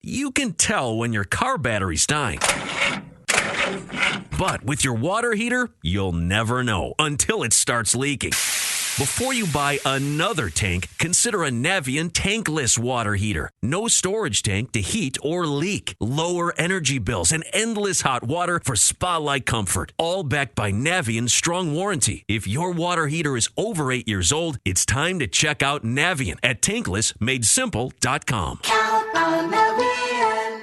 you can tell when your car battery's dying. But with your water heater, you'll never know until it starts leaking. Before you buy another tank, consider a Navien tankless water heater. No storage tank to heat or leak. Lower energy bills and endless hot water for spa-like comfort. All backed by Navien's strong warranty. If your water heater is over 8 years old, it's time to check out Navien at tanklessmadesimple.com. Count on Navien.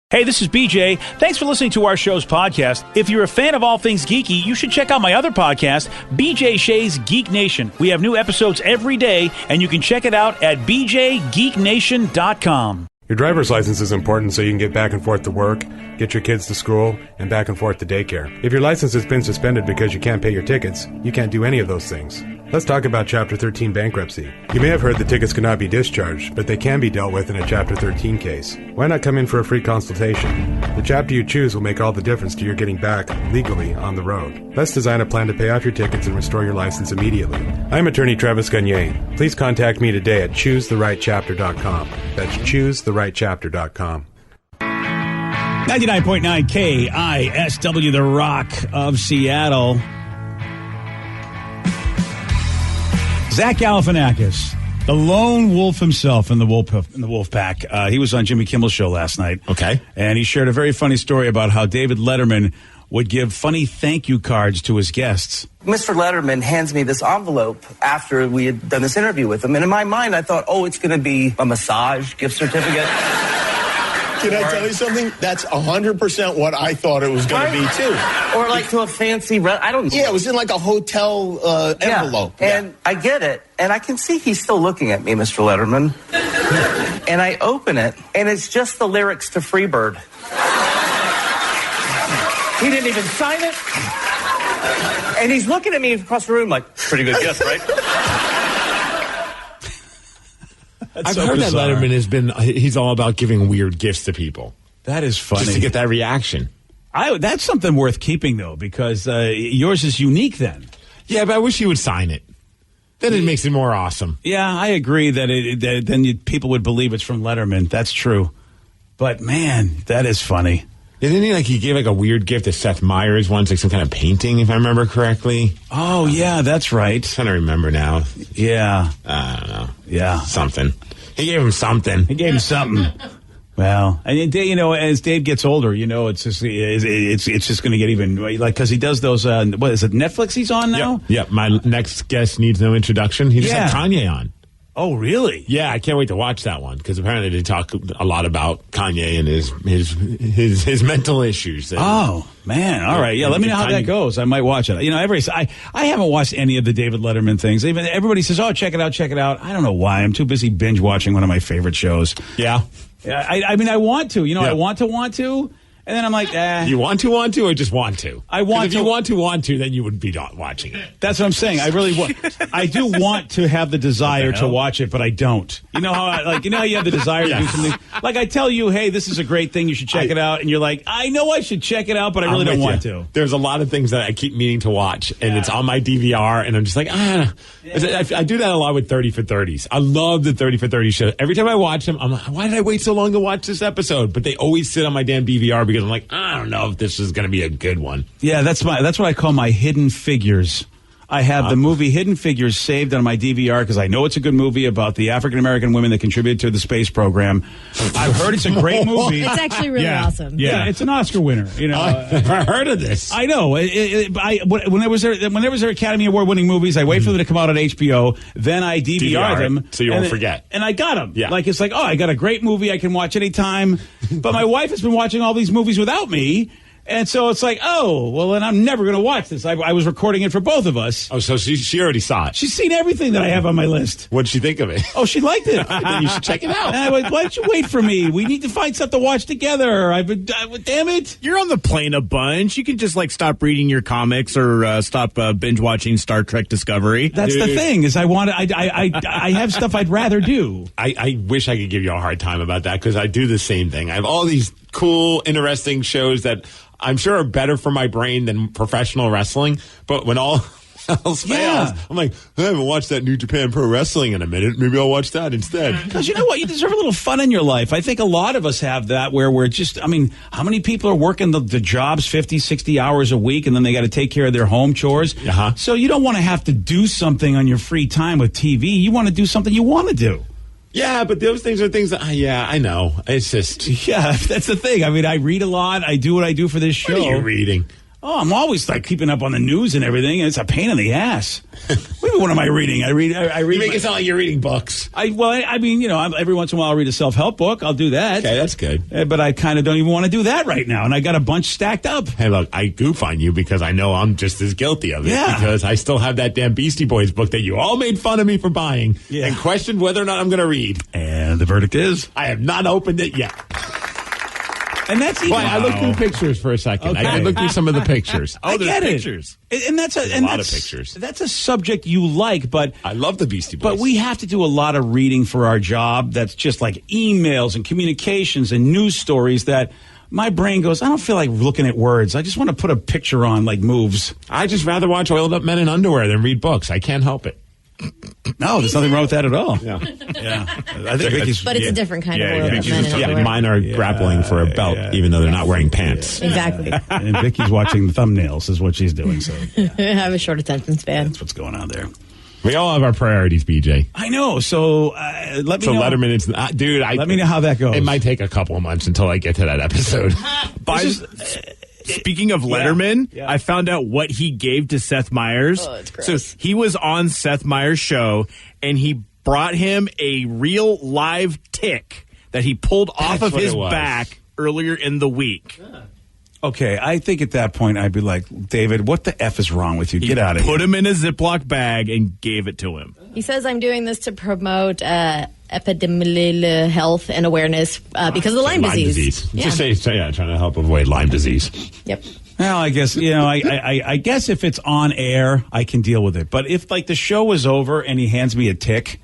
Hey, this is BJ. Thanks for listening to our show's podcast. If you're a fan of all things geeky, you should check out my other podcast, BJ Shea's Geek Nation. We have new episodes every day, and you can check it out at bjgeeknation.com. Your driver's license is important so you can get back and forth to work, get your kids to school, and back and forth to daycare. If your license has been suspended because you can't pay your tickets, you can't do any of those things. Let's talk about Chapter 13 bankruptcy. You may have heard the tickets cannot be discharged, but they can be dealt with in a Chapter 13 case. Why not come in for a free consultation? The chapter you choose will make all the difference to your getting back, legally, on the road. Let's design a plan to pay off your tickets and restore your license immediately. I'm attorney Travis Gagne. Please contact me today at choosetherightchapter.com. That's choosetherightchapter.com. 99.9 KISW, the Rock of Seattle. Zach Galifianakis, the lone wolf himself in the wolf pack. He was on Jimmy Kimmel's show last night. Okay. And he shared a very funny story about how David Letterman would give funny thank you cards to his guests. Mr. Letterman hands me this envelope after we had done this interview with him. And in my mind, I thought, oh, it's going to be a massage gift certificate. Can I tell you something? That's 100% what I thought it was going to be, too. Or like to a fancy, I don't know. Yeah, it was in like a hotel envelope. Yeah. And I get it. And I can see he's still looking at me, Mr. Letterman. And I open it, and it's just the lyrics to Freebird. He didn't even sign it. And he's looking at me across the room like, pretty good gift, right? I've heard bizarre. That Letterman he's all about giving weird gifts to people. That is funny. Just to get that reaction. That's something worth keeping, though, because yours is unique then. Yeah, but I wish he would sign it. Then it makes it more awesome. Yeah, I agree that then people would believe it's from Letterman. That's true. But, man, that is funny. Didn't he gave like a weird gift to Seth Meyers once, like some kind of painting, if I remember correctly? Oh, yeah, that's right. I'm trying to remember now. Yeah. I don't know. Yeah. Something. He gave him something. Well, and as Dave gets older, it's just going to get even like because he does those. What is it? Netflix he's on now. Yep. My next guest needs no introduction. He just had Kanye on. Oh, really? Yeah, I can't wait to watch that one because apparently they talk a lot about Kanye and his mental issues. Oh man! All right, yeah. Let me know how that goes. I might watch it. I haven't watched any of the David Letterman things. Even everybody says, "Oh, check it out, check it out." I don't know why. I'm too busy binge watching one of my favorite shows. Yeah. Yeah. I mean, I want to. I want to. And then I'm like, You want to, or just want to? I want to. If you want to, then you would be not watching it. That's what I'm saying. I really want. I do want to have the desire to watch it, but I don't. You know how how you have the desire to do something. Like I tell you, hey, this is a great thing. You should check it out, and you're like, I know I should check it out, but I really don't want to. There's a lot of things that I keep meaning to watch, and it's on my DVR, and I'm just like, I do that a lot with 30 for 30s. I love the 30 for 30 show. Every time I watch them, I'm like, why did I wait so long to watch this episode? But they always sit on my damn DVR because I'm like, I don't know if this is going to be a good one. Yeah, that's what I call my hidden figures. I have the movie Hidden Figures saved on my DVR because I know it's a good movie about the African-American women that contributed to the space program. I've heard it's a great movie. It's actually really awesome. Yeah, it's an Oscar winner. I've heard of this. I know. When there was their Academy Award-winning movies, I wait for them to come out on HBO, then I DVR them. So you won't forget. And I got them. Yeah. It's like, I got a great movie I can watch anytime. But my wife has been watching all these movies without me. And so it's like, then I'm never going to watch this. I was recording it for both of us. Oh, so she already saw it. She's seen everything that I have on my list. What'd she think of it? Oh, she liked it. Then you should check it out. Why don't you wait for me? We need to find stuff to watch together. Damn it. You're on the plane a bunch. You can just stop reading your comics or stop binge watching Star Trek Discovery. That's the thing is I have stuff I'd rather do. I wish I could give you a hard time about that because I do the same thing. I have all these cool, interesting shows that I'm sure are better for my brain than professional wrestling. But when all else fails. I'm like, I haven't watched that New Japan Pro Wrestling in a minute. Maybe I'll watch that instead. Because you know what? You deserve a little fun in your life. I think a lot of us have that where we're just, I mean, how many people are working the jobs 50, 60 hours a week and then they got to take care of their home chores? Uh-huh. So you don't want to have to do something on your free time with TV. You want to do something you want to do. Yeah, but those things are things that, I know. It's just... Yeah, that's the thing. I mean, I read a lot. I do what I do for this show. What are you reading? Oh, I'm always like keeping up on the news and everything, and it's a pain in the ass. What am I reading? I read. You make it sound like you're reading books. I mean, you know, every once in a while I'll read a self-help book. I'll do that. Okay, that's good. But I kind of don't even want to do that right now, and I got a bunch stacked up. Hey, look, I goof on you because I know I'm just as guilty of it. Yeah. Because I still have that damn Beastie Boys book that you all made fun of me for buying and questioned whether or not I'm going to read. And the verdict is? I have not opened it yet. And that's even. I looked through pictures for a second. Okay. I looked through some of the pictures. I get it. pictures. And that's a lot of pictures. That's a subject you like, but I love the Beastie Boys. But we have to do a lot of reading for our job. That's just like emails and communications and news stories that my brain goes, I don't feel like looking at words. I just want to put a picture on like moves. I just rather watch oiled up men in underwear than read books. I can't help it. No, there's nothing wrong with that at all. Yeah. I think Vicky's, But it's a different kind of oil. Yeah, mine are grappling for a belt, even though they're not wearing pants. Exactly. And Vicky's watching thumbnails is what she's doing. So I have a short attention span. that's what's going on there. We all have our priorities, BJ. I know. So let me know. Letterman, it's dude. Let me know how that goes. It might take a couple of months until I get to that episode. Speaking of Letterman, I found out what he gave to Seth Meyers. Oh, it's gross. So he was on Seth Meyers' show, and he brought him a real live tick that he pulled off of his back earlier in the week. Okay, I think at that point I'd be like, David, what the F is wrong with you? Get out of here. Put him in a Ziploc bag and gave it to him. He says, I'm doing this to promote epidemiological health and awareness because of the Lyme disease. Yeah. Just say, trying to help avoid Lyme disease. Yep. Well, I guess, I guess if it's on air, I can deal with it. But if, like, the show is over and he hands me a tick,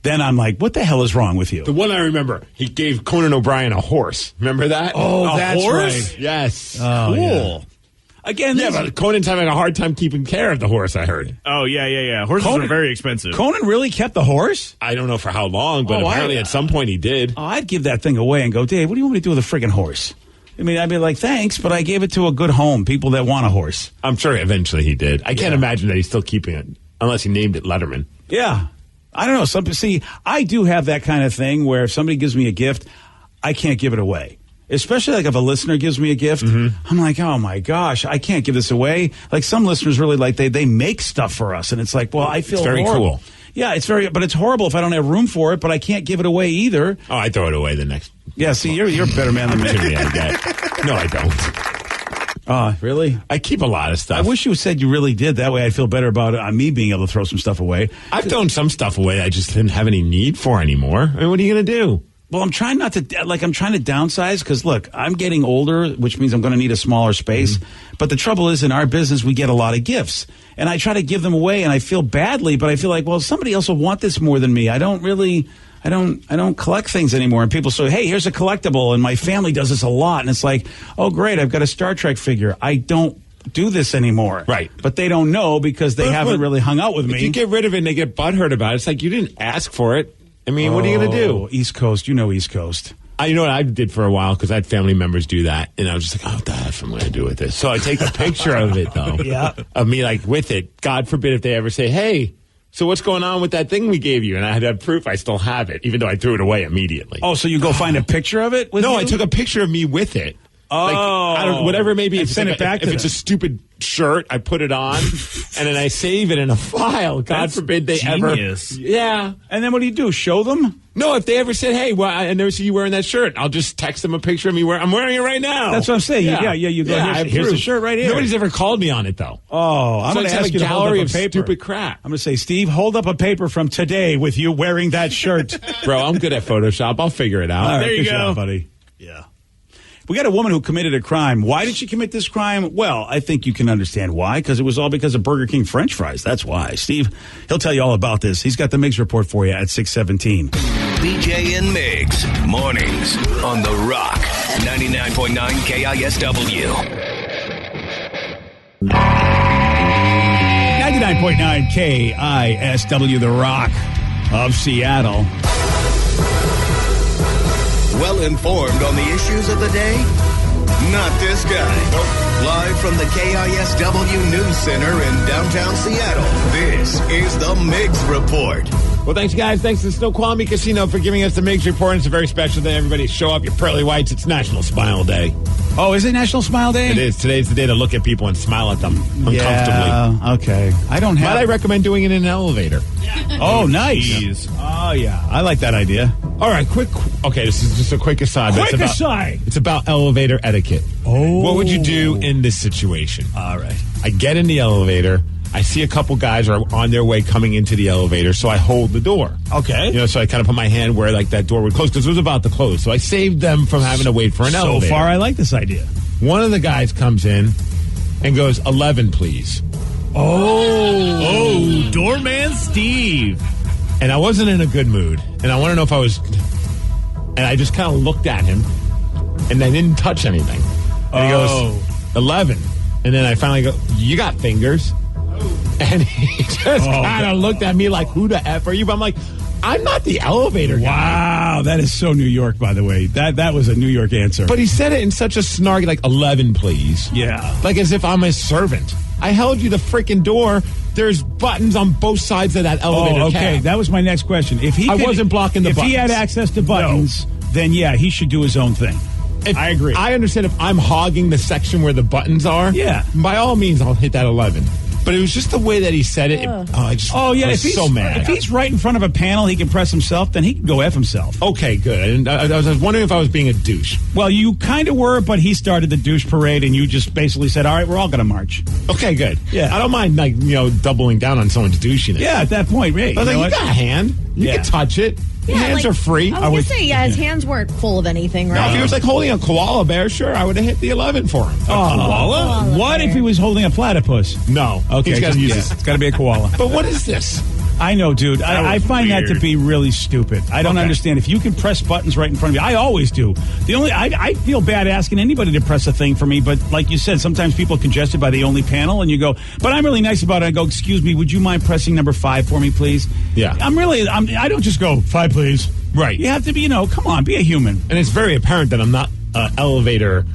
then I'm like, what the hell is wrong with you? The one I remember, he gave Conan O'Brien a horse. Remember that? Oh, that's horse? right. Yes. Oh, cool. Yeah. Again, but Conan's having a hard time keeping care of the horse, I heard. Oh, yeah. Horses are very expensive. Conan really kept the horse? I don't know for how long, but apparently at some point he did. Oh, I'd give that thing away and go, Dave, what do you want me to do with a friggin' horse? I mean, I'd be like, thanks, but I gave it to a good home, people that want a horse. I'm sure eventually he did. I can't imagine that he's still keeping it, unless he named it Letterman. Yeah. I don't know. See, I do have that kind of thing where if somebody gives me a gift, I can't give it away. Especially like if a listener gives me a gift, I'm like, oh my gosh, I can't give this away. Like some listeners really like they make stuff for us, and it's like, well, I feel it's very horrible. Cool. Yeah, but it's horrible if I don't have room for it, but I can't give it away either. Oh, I throw it away the next. Yeah, see, you're a better man than me. I get. No, I don't. Really? I keep a lot of stuff. I wish you said you really did. That way I'd feel better about it, me being able to throw some stuff away. I've thrown some stuff away I just didn't have any need for anymore. I mean, what are you going to do? Well, I'm trying not to, I'm trying to downsize because, look, I'm getting older, which means I'm going to need a smaller space. But the trouble is, in our business, we get a lot of gifts. And I try to give them away, and I feel badly, but I feel like, well, somebody else will want this more than me. I don't collect things anymore. And people say, hey, here's a collectible, and my family does this a lot. And it's like, oh, great, I've got a Star Trek figure. I don't do this anymore. Right. But they don't know because they haven't really hung out with me. If you get rid of it and they get butthurt about it, it's like you didn't ask for it. I mean, what are you going to do? East Coast. You know East Coast. You know what I did for a while because I had family members do that. And I was just like, oh, what the F am I going to do with this? So I take a picture of it, though. Yeah. Of me, like, with it. God forbid if they ever say, hey, so what's going on with that thing we gave you? And I had to have proof I still have it, even though I threw it away immediately. Oh, so you go find a picture of it with you? I took a picture of me with it. Oh. Like, I don't, whatever it may be. Send it back to If it's a stupid shirt, I put it on, and then I save it in a file. God forbid they genius. ever. Yeah. And then what do you do? Show them? No, if they ever said, hey, well, I never see you wearing that shirt, I'll just text them a picture of me wearing. I'm wearing it right now. That's what I'm saying. Yeah, you go, here's the shirt right here. Nobody's ever called me on it, though. Oh, I'm going to ask you to hold up a paper. Stupid crap. I'm going to say, Steve, hold up a paper from today with you wearing that shirt. Bro, I'm good at Photoshop. I'll figure it out. All right, there you good go. job, buddy. Yeah. We got a woman who committed a crime. Why did she commit this crime? Well, I think you can understand why, because it was all because of Burger King French fries. That's why. Steve, he'll tell you all about this. He's got the Miggs report for you at 6:17. BJ and Miggs, mornings on The Rock, 99.9 KISW. 99.9 KISW, The Rock of Seattle. Well informed on the issues of the day? Not this guy. Live from the KISW News Center in downtown Seattle, this is the Migs Report. Well, thanks, guys. Thanks to Snoqualmie Casino for giving us the Migs Report. It's a very special day. Everybody show up your pearly whites. It's National Smile Day. Oh, is it National Smile Day? It is. Today's the day to look at people and smile at them uncomfortably. Yeah, okay. I don't have... But I recommend doing it in an elevator. Oh, nice. Oh, yeah. I like that idea. All right, okay, this is just a quick aside. Aside. It's about elevator etiquette. Oh. What would you do in this situation? All right. I get in the elevator. I see a couple guys are on their way coming into the elevator, so I hold the door. Okay. So I kind of put my hand where like that door would close because it was about to close. So I saved them from having to wait for an elevator. So far, I like this idea. One of the guys comes in and goes, 11, please. Oh, doorman Steve. And I wasn't in a good mood. And I want to know if I was... And I just kind of looked at him, and I didn't touch anything. And he goes, 11. And then I finally go, you got fingers? And he just kind of looked at me like, who the F are you? But I'm like, I'm not the elevator guy. Wow, that is so New York, by the way. That was a New York answer. But he said it in such a snarky, like, 11, please. Yeah. Like as if I'm a servant. I held you the freaking door. There's buttons on both sides of that elevator okay. cab. That was my next question. If he wasn't blocking the buttons. If he had access to buttons, then yeah, he should do his own thing. I agree. I understand if I'm hogging the section where the buttons are. Yeah. By all means, I'll hit that 11. But it was just the way that he said it. I was so mad. If he's right in front of a panel, he can press himself, then he can go F himself. Okay, good. And I was wondering if I was being a douche. Well, you kind of were, but he started the douche parade, and you just basically said, all right, we're all going to march. Okay, good. Yeah. I don't mind, doubling down on someone's douchiness. Yeah, at that point, right. I was like, you got a hand. You can touch it. Your hands are free. I was going to say, his hands weren't full of anything, right? Now, if he was like holding a koala bear, sure, I would have hit the 11 for him. Koala? What if he was holding a platypus? No. Okay, he's got to use this. It's got to be a koala. But what is this? I know, dude. I find that to be really stupid. I don't understand. If you can press buttons right in front of you, I always do. I feel bad asking anybody to press a thing for me, but like you said, sometimes people are congested by the only panel, and you go, but I'm really nice about it. I go, excuse me, would you mind pressing number 5 for me, please? Yeah. I don't just go, 5, please. Right. You have to be, come on, be a human. And it's very apparent that I'm not an elevator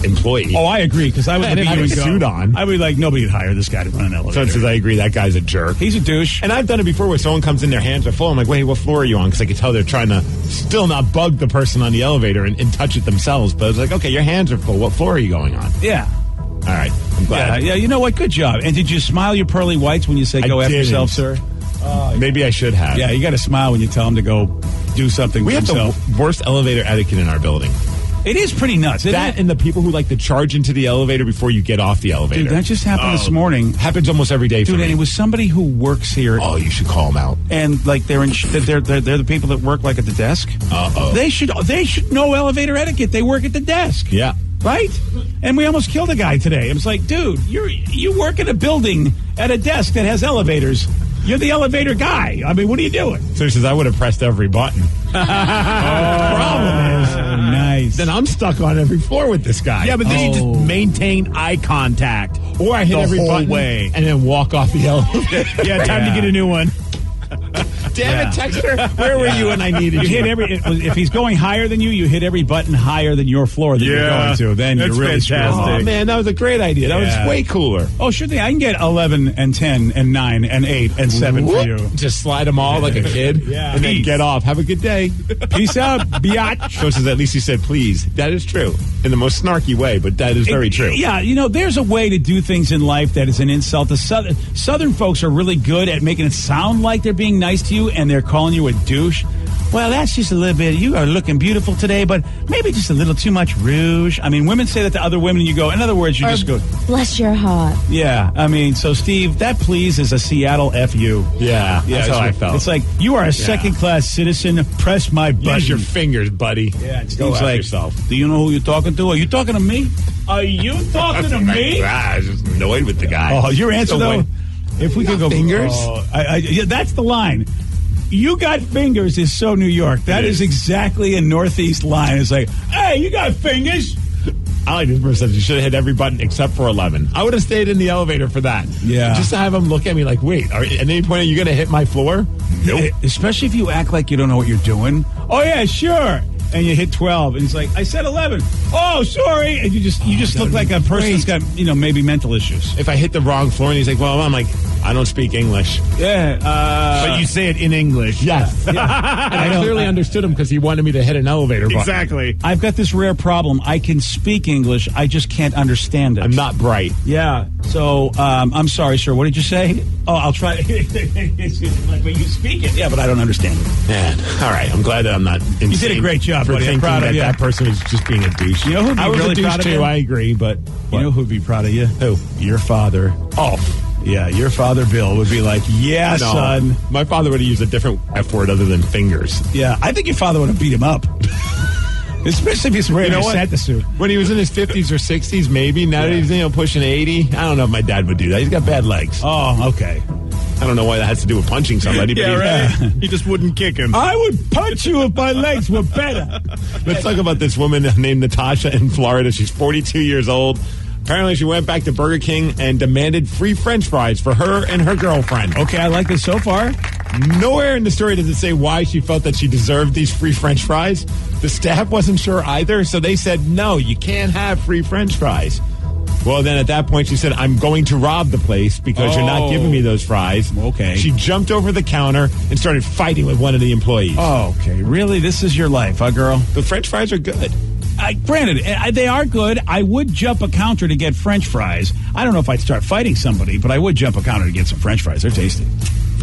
employee. Oh, I agree, because I would have a suit on. I would be like, nobody would hire this guy to run an elevator. So I agree, that guy's a jerk. He's a douche. And I've done it before where someone comes in, their hands are full. I'm like, wait, what floor are you on? Because I can tell they're trying to still not bug the person on the elevator and touch it themselves. But it's like, okay, your hands are full. What floor are you going on? Yeah. All right. I'm glad. Yeah, you know what? Good job. And did you smile your pearly whites when you say go after yourself, sir? Maybe I should have. Yeah, you got to smile when you tell him to go do something we for have himself. The worst elevator etiquette in our building. It is pretty nuts, isn't that it? And the people who like to charge into the elevator before you get off the elevator. Dude, that just happened this morning. Happens almost every day for me. And it was somebody who works here. Oh, you should call them out. And like they're the people that work like at the desk. Uh-oh. They should know elevator etiquette. They work at the desk. Yeah. Right? And we almost killed a guy today. I was like, dude, you work in a building at a desk that has elevators. You're the elevator guy. I mean, what are you doing? So he says, I would have pressed every button. Problem is, nice. Then I'm stuck on every floor with this guy. Yeah, but then you just maintain eye contact. Or I hit every button way. And then walk off the elevator. Yeah, time to get a new one. Damn it, Texter. Where were you when I needed you? If he's going higher than you, you hit every button higher than your floor that you're going to. Then you're really fantastic. Oh, man, that was a great idea. That was way cooler. Oh, sure thing. I can get 11 and 10 and 9 and 8 and 7 for you. Just slide them all like a kid. Yeah. And then get off. Have a good day. Peace out, biatch. So says at least he said please. That is true. In the most snarky way, but that is very true. Yeah, there's a way to do things in life that is an insult. The Southern folks are really good at making it sound like they're being nice to you, and they're calling you a douche. Well, that's just a little bit. You are looking beautiful today, but maybe just a little too much rouge. I mean, women say that to other women, and you go, in other words, you just go, bless your heart. Yeah, I mean, so Steve, that please is a Seattle FU. Yeah, that's how I felt. It's like, you are a second-class citizen. Press my button. Use your fingers, buddy. Yeah, Steve's like, yourself. Do you know who you're talking to? Are you talking to me? Are you talking to me? I was just annoyed with the guy. Oh, your answer, though? If we could go fingers? Yeah, that's the line. You got fingers is so New York. That is exactly a Northeast line. It's like, hey, you got fingers. I like this person. You should have hit every button except for 11. I would have stayed in the elevator for that. Yeah. Just to have him look at me like, wait, at any point are you going to hit my floor? Nope. Especially if you act like you don't know what you're doing. Oh, yeah, sure. And you hit 12, and he's like, I said 11. Oh, sorry. And you just look like a person who's got, maybe mental issues. If I hit the wrong floor and he's like, well, I'm like, I don't speak English. Yeah. But you say it in English. Yes. And I clearly understood him because he wanted me to hit an elevator button. Exactly. I've got this rare problem. I can speak English. I just can't understand it. I'm not bright. Yeah. So, I'm sorry, sir. What did you say? Oh, I'll try. Like, when you speak it. Yeah, but I don't understand it. Man. All right. I'm glad that I'm not insane. You did a great job, for buddy. I'm thinking proud of that you. that person was just being a douche. You know who'd be I was really a douche proud of too. you? I agree, but You know who'd be proud of you? Who? Your father. Oh. Yeah, your father, Bill, would be like, yeah, No. son. My father would have used a different F word other than fingers. Yeah, I think your father would have beat him up. Especially if he's wearing a Santa suit. When he was in his 50s or 60s, maybe. Now that he's pushing 80, I don't know if my dad would do that. He's got bad legs. Oh, okay. I don't know why that has to do with punching somebody. Yeah, but right. He just wouldn't kick him. I would punch you if my legs were better. Let's talk about this woman named Natasha in Florida. She's 42 years old. Apparently, she went back to Burger King and demanded free French fries for her and her girlfriend. Okay, I like this so far. Nowhere in the story does it say why she felt that she deserved these free French fries. The staff wasn't sure either, so they said, no, you can't have free French fries. Well, then at that point, she said, I'm going to rob the place because you're not giving me those fries. Okay. She jumped over the counter and started fighting with one of the employees. Oh, okay. Really? This is your life, huh, girl? The French fries are good. Granted, they are good. I would jump a counter to get French fries. I don't know if I'd start fighting somebody, but I would jump a counter to get some French fries. They're tasty.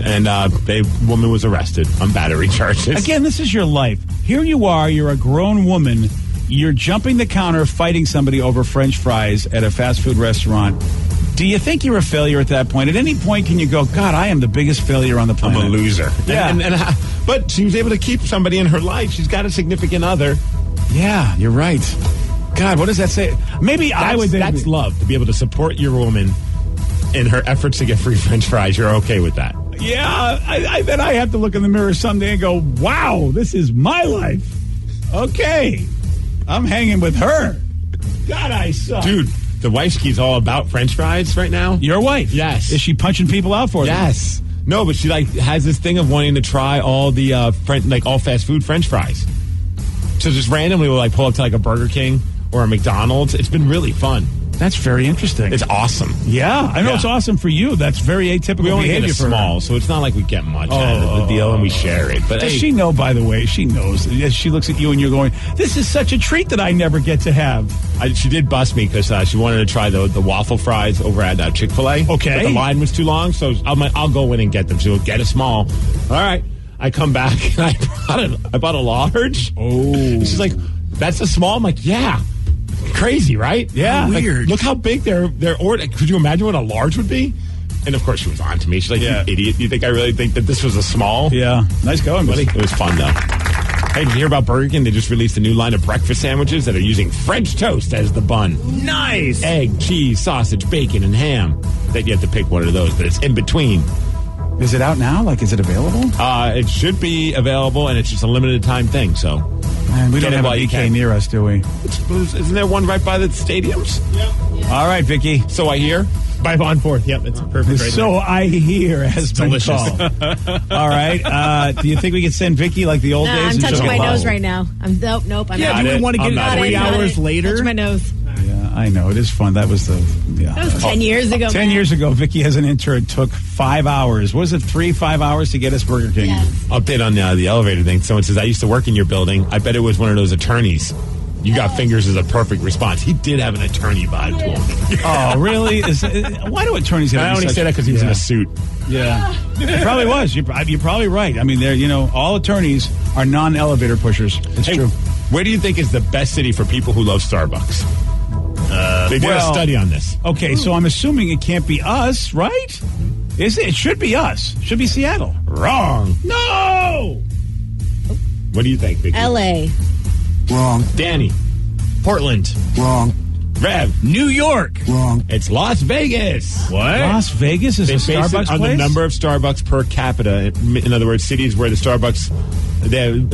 And the woman was arrested on battery charges. Again, this is your life. Here you are. You're a grown woman. You're jumping the counter, fighting somebody over French fries at a fast food restaurant. Do you think you're a failure at that point? At any point, can you go, God, I am the biggest failure on the planet? I'm a loser. Yeah. But she was able to keep somebody in her life. She's got a significant other. Yeah, you're right. God, what does that say? Maybe I would. That's love, to be able to support your woman in her efforts to get free French fries. You're okay with that? Yeah, then I have to look in the mirror someday and go, wow, this is my life. Okay, I'm hanging with her. God, I suck. Dude, the wife's all about French fries right now. Your wife? Yes. Is she punching people out for them? Yes. No, but she has this thing of wanting to try all the all fast food French fries. So just randomly we'll pull up to a Burger King or a McDonald's. It's been really fun. That's very interesting. It's awesome. Yeah, I know it's awesome for you. That's very atypical we only behavior get for small, her. So it's not like we get much out of the deal and we share it. But does she know, by the way? She knows. She looks at you and you're going, this is such a treat that I never get to have. She did bust me because she wanted to try the waffle fries over at Chick-fil-A. Okay. But the line was too long, so I'll go in and get them. So get a small. All right. I come back and I bought a large. Oh. She's like, that's a small? I'm like, yeah. Crazy, right? Yeah. Weird. Look how big their order. Could you imagine what a large would be? And of course, she was on to me. She's like, you idiot. You think I really think that this was a small? Yeah. Nice going, buddy. It was fun, though. Hey, did you hear about Burger King? They just released a new line of breakfast sandwiches that are using French toast as the bun. Nice. Egg, cheese, sausage, bacon, and ham. Then you have to pick one of those, but it's in between. Is it out now? Is it available? It should be available, and it's just a limited time thing, so. Man, we don't have a BK near us, do we? Isn't there one right by the stadiums? Yep. All right, Vicky. So I hear. By Von Forth. Yep, it's perfect right So there. I hear has been delicious. called. All right. Do you think we could send Vicky like the old days? I'm and touching she'll my get nose lost? right now. Nope. I'm Yeah, not. do we want to get I'm it 3 hours later? Touch my nose. Yeah, I know. It is fun. That was That was 10 years ago. 10 years ago, Vicky as an intern took 5 hours. What was it, 5 hours to get us Burger King? Yes. Update on the elevator thing. Someone says, I used to work in your building. I bet it was one of those attorneys. You got fingers as a perfect response. He did have an attorney vibe to him. Oh, really? Why do attorneys have I only say that because he was in a suit. Yeah. It probably was. You're probably right. I mean, all attorneys are non-elevator pushers. It's true. Where do you think is the best city for people who love Starbucks? They did a study on this. Okay, so I'm assuming it can't be us, right? Is it? It should be us. It should be Seattle. Wrong. No! What do you think, Vicky? L.A. Wrong. Danny. Portland. Wrong. Rev. New York. Wrong. It's Las Vegas. What? Las Vegas is They a base it Starbucks on place? the number of Starbucks per capita. In other words, cities where the Starbucks, they have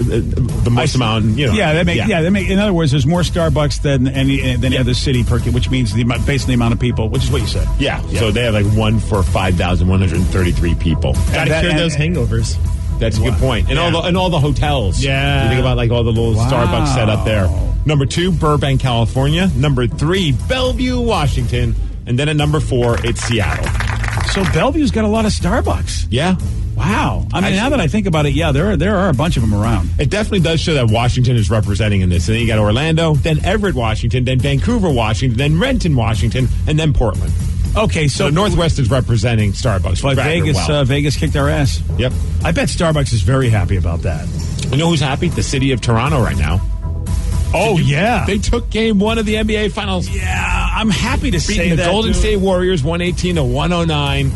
the most amount. You know. Yeah, they make. In other words, there's more Starbucks than any other city which means based on the amount of people, which is what you said. Yeah. So they have like 1 for 5,133 people. Gotta cure those hangovers. That's a good point. And all the hotels. Yeah. You think about like all the little Starbucks set up there. Number 2, Burbank, California. Number 3, Bellevue, Washington. And then at number 4, it's Seattle. So Bellevue's got a lot of Starbucks. Yeah. Wow. I mean, now that I think about it, yeah, there are a bunch of them around. It definitely does show that Washington is representing in this. And then you got Orlando, then Everett, Washington, then Vancouver, Washington, then Renton, Washington, and then Portland. Okay, so the Northwest is representing Starbucks. But Vegas kicked our ass. Yep. I bet Starbucks is very happy about that. You know who's happy? The city of Toronto right now. Oh, yeah. They took game 1 of the NBA Finals. Yeah, I'm happy to say the that. Golden State Warriors 118-109.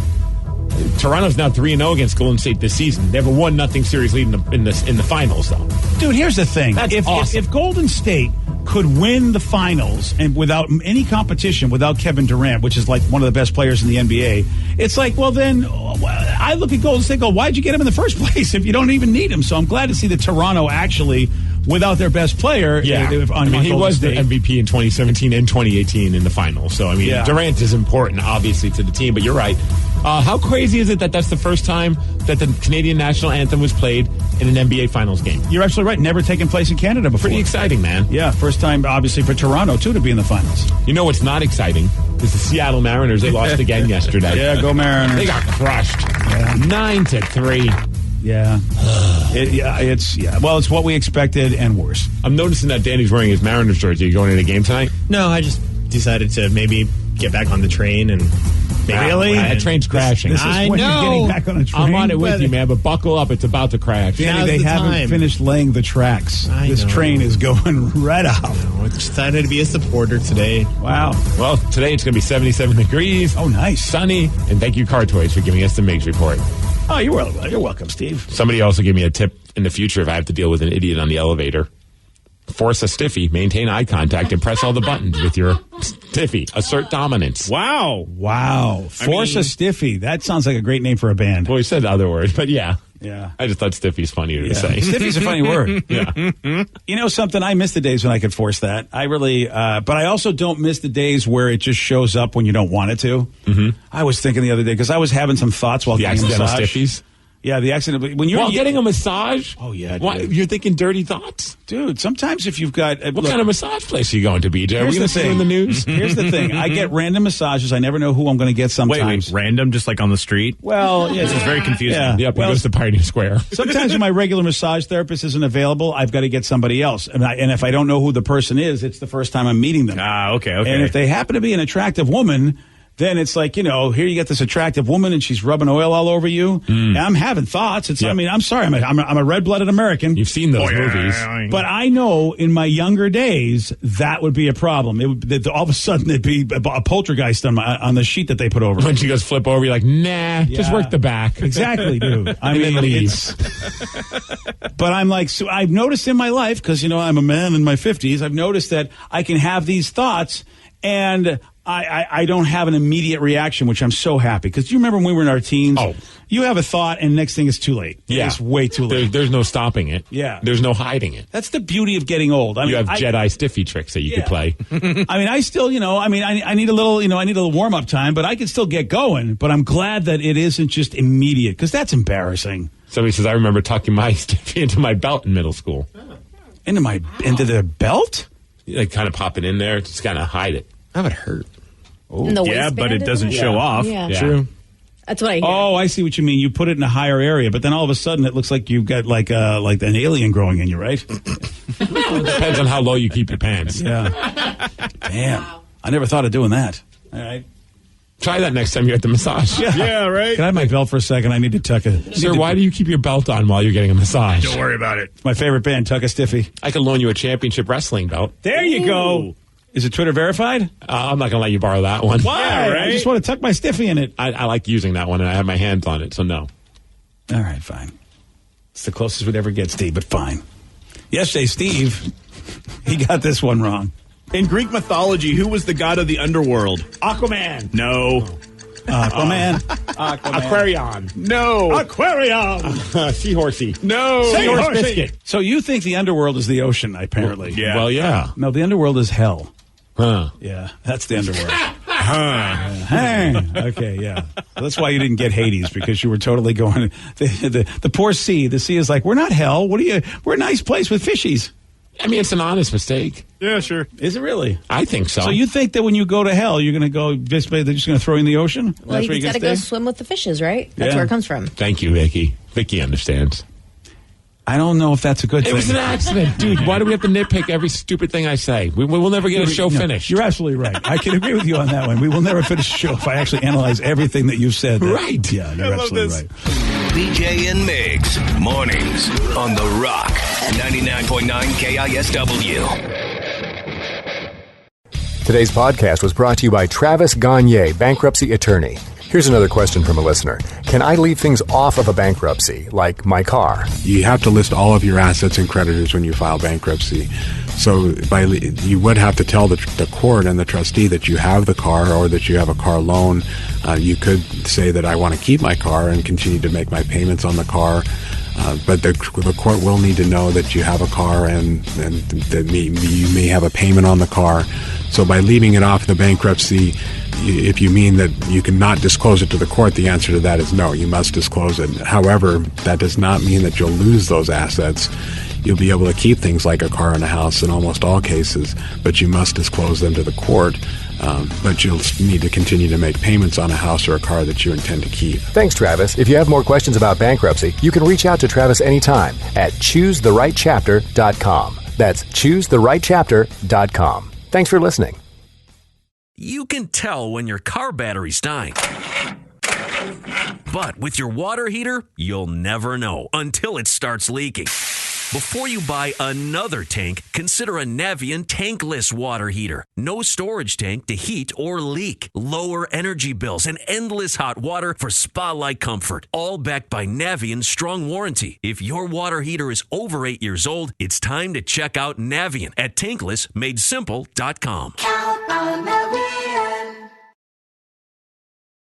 Toronto's now 3-0 against Golden State this season. They have a 1-0 series lead in the finals, though. Dude, here's the thing. That's awesome. If Golden State could win the finals and without any competition, without Kevin Durant, which is like one of the best players in the NBA, it's like, well, then I look at Golden State and go, why'd you get him in the first place if you don't even need him? So I'm glad to see that Toronto actually, without their best player, he was the MVP in 2017 and 2018 in the finals. So, Durant is important, obviously, to the team, but you're right. How crazy is it that that's the first time that the Canadian national anthem was played in an NBA Finals game? You're absolutely right. Never taken place in Canada before. Pretty exciting, man. Yeah, first time, obviously, for Toronto, too, to be in the finals. You know what's not exciting is the Seattle Mariners. They lost again yesterday. Yeah, go Mariners. They got crushed. Yeah. 9-3. Yeah. Well, it's what we expected and worse. I'm noticing that Danny's wearing his Mariners jersey. Are you going to the game tonight? No, I just decided to maybe get back on the train and... Really? That train's crashing. This is when you're getting back on a train. I'm on it with you, man, but buckle up. It's about to crash. Danny, they haven't finished laying the tracks. This train is going right out. I decided to be a supporter today. Wow. Well, today it's going to be 77 degrees. Oh, nice. Sunny. And thank you, Car Toys, for giving us the Migs report. Oh, you're welcome, Steve. Somebody also gave me a tip in the future if I have to deal with an idiot on the elevator. Force a stiffy, maintain eye contact, and press all the buttons with your stiffy. Assert dominance. Wow. Force a stiffy. That sounds like a great name for a band. Well, he said other words, but yeah. Yeah. I just thought stiffy's funnier to say. Stiffy's a funny word. Yeah. You know something? I miss the days when I could force that. I really, but I also don't miss the days where it just shows up when you don't want it to. Mm-hmm. I was thinking the other day, because I was having some thoughts while getting a massage. Stiffies? Yeah, the accident. When you're getting a massage? Oh, yeah. Why, you're thinking dirty thoughts? Dude, sometimes if you've got... What kind of massage place are you going to, BJ? Are we going to see you in the news? Here's the thing. I get random massages. I never know who I'm going to get sometimes. Wait, random, just like on the street? Well, yeah. This is very confusing. Yeah. Yep, he goes to Pioneer Square. Sometimes when my regular massage therapist isn't available, I've got to get somebody else. And if I don't know who the person is, it's the first time I'm meeting them. Ah, okay. And if they happen to be an attractive woman... Then it's like, here you get this attractive woman and she's rubbing oil all over you. And I'm having thoughts. I mean, I'm sorry. I'm a red-blooded American. You've seen those movies. But I know in my younger days, that would be a problem. All of a sudden, there'd be a poltergeist on the sheet that they put over. When she goes flip over, you're like, nah, just work the back. Exactly, dude. I mean, but I'm like, so I've noticed in my life, because, I'm a man in my 50s, I've noticed that I can have these thoughts and... I don't have an immediate reaction, which I'm so happy. Because do you remember when we were in our teens? Oh. You have a thought, and next thing is too late. Yeah. It's way too late. There's no stopping it. Yeah. There's no hiding it. That's the beauty of getting old. You have Jedi stiffy tricks that you could play. I mean, I still, I need a little warm-up time, but I can still get going. But I'm glad that it isn't just immediate, because that's embarrassing. Somebody says, I remember tucking my stiffy into my belt in middle school. Into the belt? Like kind of pop it in there, just kind of hide it. That would hurt. Yeah, but it doesn't show off. Yeah. True. That's what I hear. Oh, I see what you mean. You put it in a higher area, but then all of a sudden it looks like you've got like an alien growing in you, right? It depends on how low you keep your pants. Yeah. Damn. I never thought of doing that. All right. Try that next time you're at the massage. Yeah, right. Can I have my belt for a second? I need to tuck a... Sir, why do you keep your belt on while you're getting a massage? Don't worry about it. It's my favorite band, Tuck a Stiffy. I could loan you a championship wrestling belt. There you go. Is it Twitter verified? I'm not going to let you borrow that one. Why? Yeah, right? I just want to tuck my stiffy in it. I like using that one, and I have my hands on it, so no. All right, fine. It's the closest we'd ever get, Steve, but fine. Yesterday, Steve, he got this one wrong. In Greek mythology, who was the god of the underworld? Aquaman. No. Aquaman. Aquarion. No. Aquarion. Seahorsey. No. Seahorse biscuit. So you think the underworld is the ocean, apparently. Yeah. Well, yeah. No, the underworld is hell. Huh. Yeah, that's the underworld. Okay, yeah. That's why you didn't get Hades, because you were totally going. The poor sea. The sea is like, we're not hell. What are you? We're a nice place with fishies. I mean, it's an honest mistake. Yeah, sure. Is it really? I think so. So you think that when you go to hell, you're going to go, basically, they're just going to throw you in the ocean? Well, That's where you got to gonna go stay? swim with the fishes, right? That's Yeah. where it comes from. Thank you, Vicky. Vicky understands. I don't know if that's a good thing. It was an accident, dude. Why do we have to nitpick every stupid thing I say? We will never get a show finished. You're absolutely right. I can agree with you on that one. We will never finish a show if I actually analyze everything that you've said. Right. Yeah, you're absolutely right. BJ and Migs, mornings on The Rock, 99.9 KISW. Today's podcast was brought to you by Travis Gagne, bankruptcy attorney. Here's another question from a listener. Can I leave things off of a bankruptcy, like my car? You have to list all of your assets and creditors when you file bankruptcy. So you would have to tell the court and the trustee that you have the car or that you have a car loan. You could say that I want to keep my car and continue to make my payments on the car. But the court will need to know that you have a car and that you may have a payment on the car. So by leaving it off the bankruptcy, if you mean that you cannot disclose it to the court, the answer to that is no, you must disclose it. However, that does not mean that you'll lose those assets. You'll be able to keep things like a car and a house in almost all cases, but you must disclose them to the court. But you'll need to continue to make payments on a house or a car that you intend to keep. Thanks, Travis. If you have more questions about bankruptcy, you can reach out to Travis anytime at choosetherightchapter.com. That's choosetherightchapter.com. Thanks for listening. You can tell when your car battery's dying. But with your water heater, you'll never know until it starts leaking. Before you buy another tank, consider a Navien tankless water heater. No storage tank to heat or leak. Lower energy bills and endless hot water for spa-like comfort. All backed by Navien's strong warranty. If your water heater is over 8 years old, it's time to check out Navien at tanklessmadesimple.com. Count on